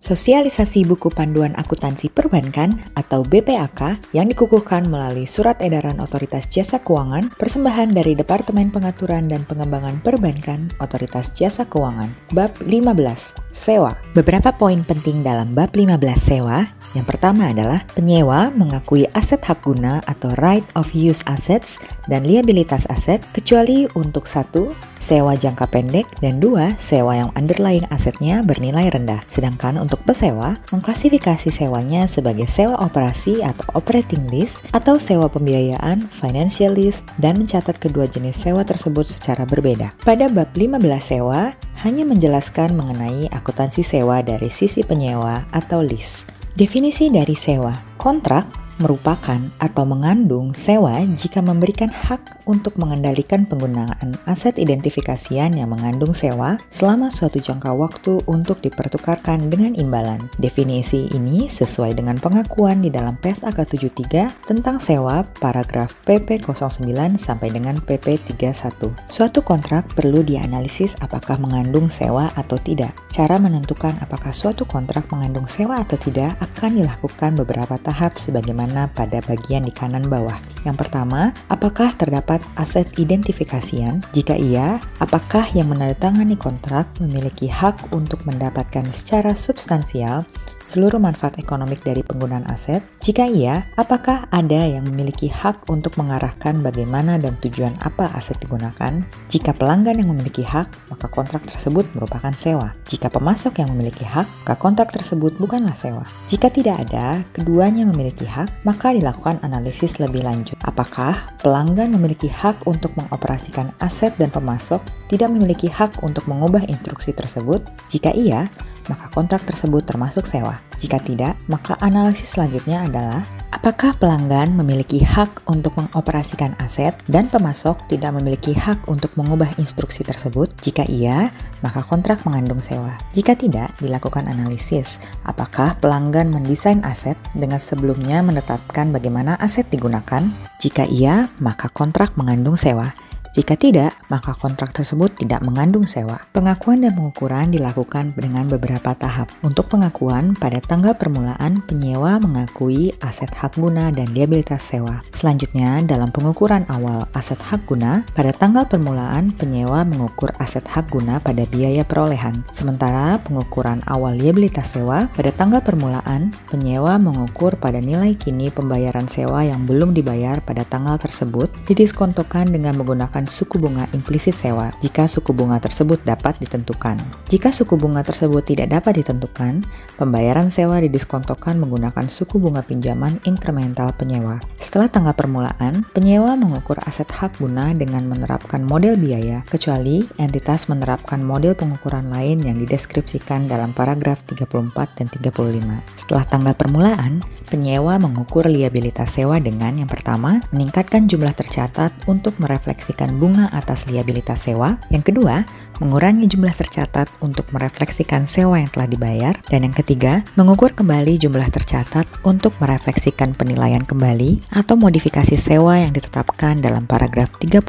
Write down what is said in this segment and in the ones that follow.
Sosialisasi buku panduan akuntansi perbankan atau BPAK yang dikukuhkan melalui Surat Edaran Otoritas Jasa Keuangan persembahan dari Departemen Pengaturan dan Pengembangan Perbankan Otoritas Jasa Keuangan. Bab 15. Sewa. Beberapa poin penting dalam bab 15 sewa. Yang pertama adalah penyewa mengakui aset hak guna atau right of use assets dan liabilitas aset kecuali untuk 1. Sewa jangka pendek dan 2. Sewa yang underlying asetnya bernilai rendah. Sedangkan untuk pesewa mengklasifikasi sewanya sebagai sewa operasi atau operating lease atau sewa pembiayaan financial lease dan mencatat kedua jenis sewa tersebut secara berbeda. Pada bab 15 sewa hanya menjelaskan mengenai akuntansi sewa dari sisi penyewa atau lease. Definisi dari sewa, kontrak merupakan atau mengandung sewa jika memberikan hak untuk mengendalikan penggunaan aset identifikasian yang mengandung sewa selama suatu jangka waktu untuk dipertukarkan dengan imbalan. Definisi ini sesuai dengan pengakuan di dalam PSAK 73 tentang sewa paragraf PP 09 sampai dengan PP 31. Suatu kontrak perlu dianalisis apakah mengandung sewa atau tidak. Cara menentukan apakah suatu kontrak mengandung sewa atau tidak akan dilakukan beberapa tahap sebagaimana pada bagian di kanan bawah. Yang pertama, apakah terdapat aset identifikasian? Jika iya, apakah yang menandatangani kontrak memiliki hak untuk mendapatkan secara substansial seluruh manfaat ekonomik dari penggunaan aset? Jika iya, apakah ada yang memiliki hak untuk mengarahkan bagaimana dan tujuan apa aset digunakan? Jika pelanggan yang memiliki hak, maka kontrak tersebut merupakan sewa. Jika pemasok yang memiliki hak, maka kontrak tersebut bukanlah sewa. Jika tidak ada, keduanya memiliki hak, maka dilakukan analisis lebih lanjut. Apakah pelanggan memiliki hak untuk mengoperasikan aset dan pemasok tidak memiliki hak untuk mengubah instruksi tersebut? Jika iya, maka kontrak tersebut termasuk sewa. Jika tidak, maka analisis selanjutnya adalah apakah pelanggan memiliki hak untuk mengoperasikan aset dan pemasok tidak memiliki hak untuk mengubah instruksi tersebut? Jika iya, maka kontrak mengandung sewa. Jika tidak, dilakukan analisis apakah pelanggan mendesain aset dengan sebelumnya menetapkan bagaimana aset digunakan? Jika iya, maka kontrak mengandung sewa. Jika tidak, maka kontrak tersebut tidak mengandung sewa. Pengakuan dan pengukuran dilakukan dengan beberapa tahap. Untuk pengakuan, pada tanggal permulaan, penyewa mengakui aset hak guna dan liabilitas sewa. Selanjutnya, dalam pengukuran awal aset hak guna, pada tanggal permulaan, penyewa mengukur aset hak guna pada biaya perolehan. Sementara pengukuran awal liabilitas sewa, pada tanggal permulaan, penyewa mengukur pada nilai kini pembayaran sewa yang belum dibayar pada tanggal tersebut, didiskontokan dengan menggunakan suku bunga implisit sewa jika suku bunga tersebut dapat ditentukan. Jika suku bunga tersebut tidak dapat ditentukan, pembayaran sewa didiskontokan menggunakan suku bunga pinjaman inkremental penyewa. Setelah tanggal permulaan, penyewa mengukur aset hak guna dengan menerapkan model biaya, kecuali entitas menerapkan model pengukuran lain yang dideskripsikan dalam paragraf 34 dan 35. Setelah tanggal permulaan, penyewa mengukur liabilitas sewa dengan yang pertama, meningkatkan jumlah tercatat untuk merefleksikan bunga atas liabilitas sewa. Yang kedua, mengurangi jumlah tercatat untuk merefleksikan sewa yang telah dibayar. Dan yang ketiga, mengukur kembali jumlah tercatat untuk merefleksikan penilaian kembali atau modifikasi sewa yang ditetapkan dalam paragraf 39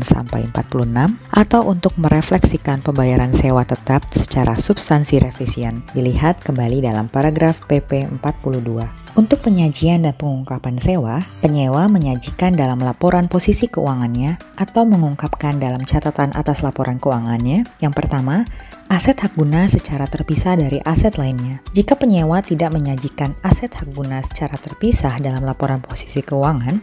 sampai 46 atau untuk merefleksikan pembayaran sewa tetap secara substansi revisian. Dilihat kembali dalam paragraf PP 42. Untuk penyajian dan pengungkapan sewa, penyewa menyajikan dalam laporan posisi keuangannya atau mengungkapkan dalam catatan atas laporan keuangannya. Yang pertama, aset hak guna secara terpisah dari aset lainnya. Jika penyewa tidak menyajikan aset hak guna secara terpisah dalam laporan posisi keuangan,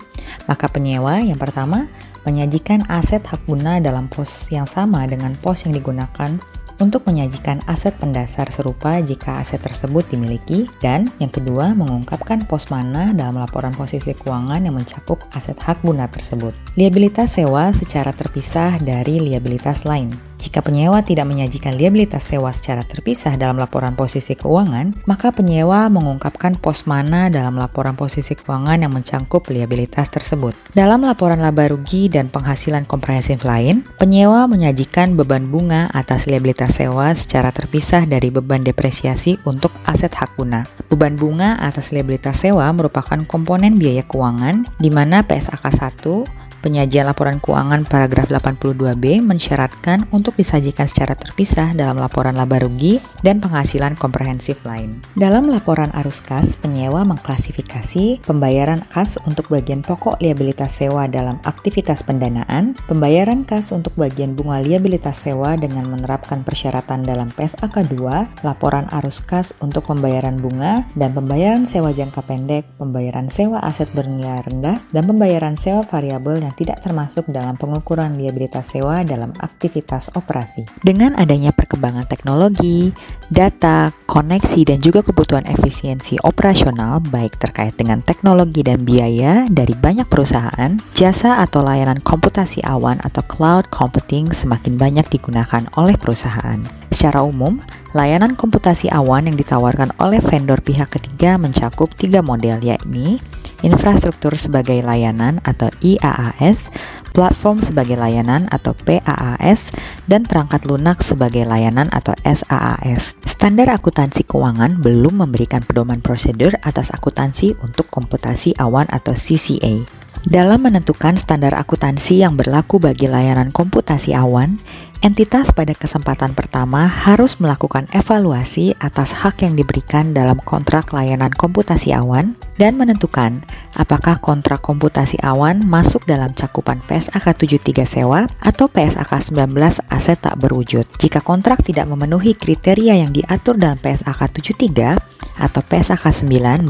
maka penyewa yang pertama menyajikan aset hak guna dalam pos yang sama dengan pos yang digunakan untuk menyajikan aset pendasar serupa jika aset tersebut dimiliki, dan yang kedua mengungkapkan pos mana dalam laporan posisi keuangan yang mencakup aset hak guna tersebut. Liabilitas sewa secara terpisah dari liabilitas lain. Jika penyewa tidak menyajikan liabilitas sewa secara terpisah dalam laporan posisi keuangan, maka penyewa mengungkapkan pos mana dalam laporan posisi keuangan yang mencakup liabilitas tersebut. Dalam laporan laba rugi dan penghasilan komprehensif lain, penyewa menyajikan beban bunga atas liabilitas sewa secara terpisah dari beban depresiasi untuk aset hak guna. Beban bunga atas liabilitas sewa merupakan komponen biaya keuangan di mana PSAK 1 Penyajian laporan keuangan paragraf 82B mensyaratkan untuk disajikan secara terpisah dalam laporan laba rugi dan penghasilan komprehensif lain. Dalam laporan arus kas, penyewa mengklasifikasi pembayaran kas untuk bagian pokok liabilitas sewa dalam aktivitas pendanaan, pembayaran kas untuk bagian bunga liabilitas sewa dengan menerapkan persyaratan dalam PSAK 2, laporan arus kas untuk pembayaran bunga, dan pembayaran sewa jangka pendek, pembayaran sewa aset bernilai rendah, dan pembayaran sewa variabel yang tidak termasuk dalam pengukuran liabilitas sewa dalam aktivitas operasi. Dengan adanya perkembangan teknologi, data, koneksi, dan juga kebutuhan efisiensi operasional baik terkait dengan teknologi dan biaya dari banyak perusahaan, jasa atau layanan komputasi awan atau cloud computing semakin banyak digunakan oleh perusahaan. Secara umum, layanan komputasi awan yang ditawarkan oleh vendor pihak ketiga mencakup 3 model, yakni infrastruktur sebagai layanan atau IaaS, platform sebagai layanan atau PaaS, dan perangkat lunak sebagai layanan atau SaaS. Standar akuntansi keuangan belum memberikan pedoman prosedur atas akuntansi untuk komputasi awan atau CCA. Dalam menentukan standar akuntansi yang berlaku bagi layanan komputasi awan, entitas pada kesempatan pertama harus melakukan evaluasi atas hak yang diberikan dalam kontrak layanan komputasi awan dan menentukan apakah kontrak komputasi awan masuk dalam cakupan PSAK 73 sewa atau PSAK 19 aset tak berwujud. Jika kontrak tidak memenuhi kriteria yang diatur dalam PSAK 73 atau PSAK 19,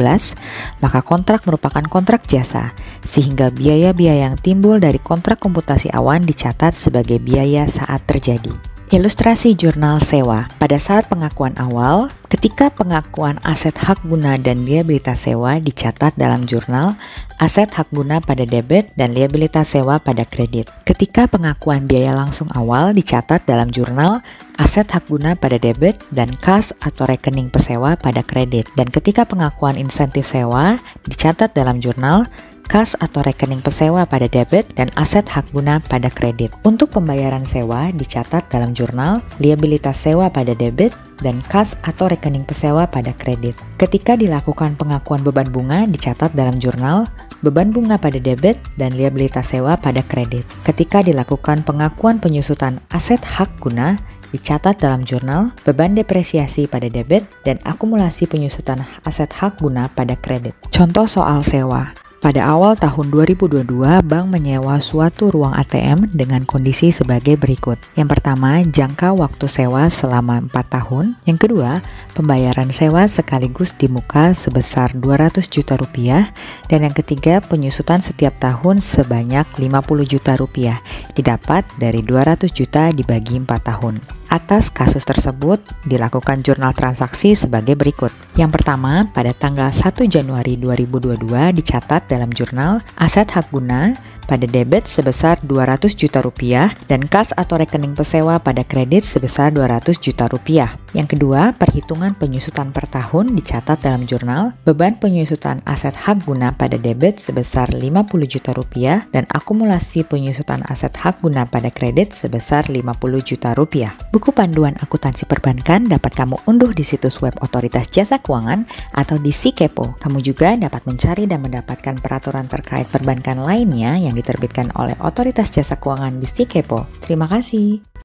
maka kontrak merupakan kontrak jasa, sehingga biaya-biaya yang timbul dari kontrak komputasi awan dicatat sebagai biaya saat terjadi. Ilustrasi jurnal sewa. Pada saat pengakuan awal, ketika pengakuan aset hak guna dan liabilitas sewa dicatat dalam jurnal, aset hak guna pada debit dan liabilitas sewa pada kredit. Ketika pengakuan biaya langsung awal dicatat dalam jurnal, aset hak guna pada debit dan kas atau rekening pesewa pada kredit. Dan ketika pengakuan insentif sewa dicatat dalam jurnal, kas atau rekening pesewa pada debit dan aset hak guna pada kredit. Untuk pembayaran sewa dicatat dalam jurnal, liabilitas sewa pada debit dan kas atau rekening pesewa pada kredit. Ketika dilakukan pengakuan beban bunga dicatat dalam jurnal, beban bunga pada debit dan liabilitas sewa pada kredit. Ketika dilakukan pengakuan penyusutan aset hak guna dicatat dalam jurnal, beban depresiasi pada debit dan akumulasi penyusutan aset hak guna pada kredit. Contoh soal sewa. Pada awal tahun 2022, bank menyewa suatu ruang ATM dengan kondisi sebagai berikut. Yang pertama, jangka waktu sewa selama 4 tahun. Yang kedua, pembayaran sewa sekaligus di muka sebesar 200 juta rupiah. Dan yang ketiga, penyusutan setiap tahun sebanyak 50 juta rupiah, didapat dari 200 juta dibagi 4 tahun. Atas kasus tersebut, dilakukan jurnal transaksi sebagai berikut. Yang pertama, pada tanggal 1 Januari 2022 dicatat dalam jurnal aset hak guna pada debit sebesar 200 juta rupiah dan kas atau rekening pesewa pada kredit sebesar 200 juta rupiah. Yang kedua, perhitungan penyusutan per tahun dicatat dalam jurnal beban penyusutan aset hak guna pada debit sebesar 50 juta rupiah dan akumulasi penyusutan aset hak guna pada kredit sebesar 50 juta rupiah. Buku panduan akuntansi perbankan dapat kamu unduh di situs web Otoritas Jasa Keuangan atau di SiKepo. Kamu juga dapat mencari dan mendapatkan peraturan terkait perbankan lainnya yang diterbitkan oleh Otoritas Jasa Keuangan di SiKepo. Terima kasih.